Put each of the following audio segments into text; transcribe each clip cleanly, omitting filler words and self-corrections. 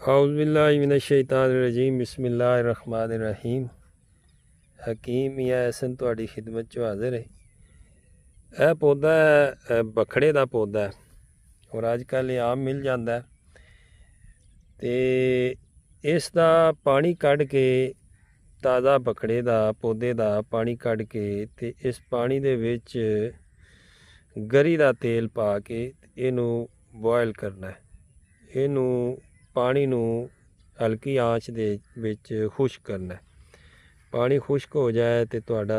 औज़ुबिल्लाहिमिनश्शैतानिर्रजीम बिस्मिल्लाहिर्रहमानिर्रहीम। हकीम या ऐसन तुहाडी खिदमत च हाज़िर है। यह पौधा है बखड़े का पौधा है और अजकल ये आम मिल जाता है। तो इसका पानी कढ़ के ताज़ा बखड़े का पौधे का पानी कढ़ के ते इस पानी दे विच गरी का तेल पा के इनू बॉयल करना है। इनू पानी नू हल्की आँच दे विच खुश्क करना है। पानी खुश्क हो जाए तो तुहाडा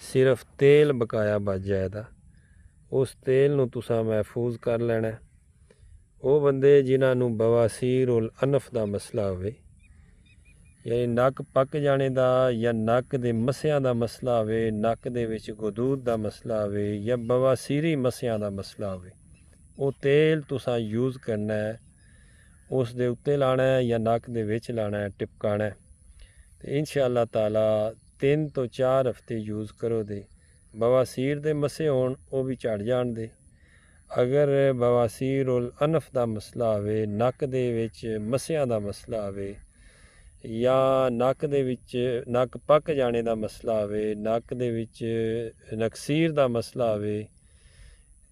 सिर्फ तेल बकाया बच जाएगा। उस तेल नू तुसा महफूज कर लेना है। वो बंदे जिन्होंने बवासीर उल अनफ का मसला होवे, यानी नक पक जाने का या नक दे मस्सियां का मसला होवे, नक दे विच गदूद का मसला होवे या बवासीरी मस्सियां का मसला होवे, वो तेल तुसा यूज़ करना है। उस दे उत्ते लाना है या नक दे विच लाना है, टिपकाना है। तो इंशाअल्लाह ताला 3 तो 4 हफ्ते यूज़ करो दे बवासीर दे मसे होण वो भी झड़ जाण दे। अगर बवासीर उल अनफ का मसला होवे, नक दे विच मस्सियां का मसला होवे या नक दे विच नक पक जाने का मसला होवे, नक दे विच नकसीर का मसला होवे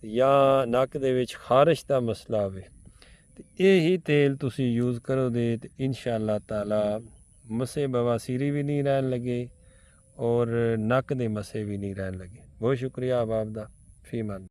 या नक दे विच खारिश का मसला होवे, यही तेल तुसी यूज़ करो दे तो इंशाअल्लाह ताला मसे बवासीरी भी नहीं रहन लगे और नक दे मसे भी नहीं रहन लगे। बहुत शुक्रिया आप दा फीमान।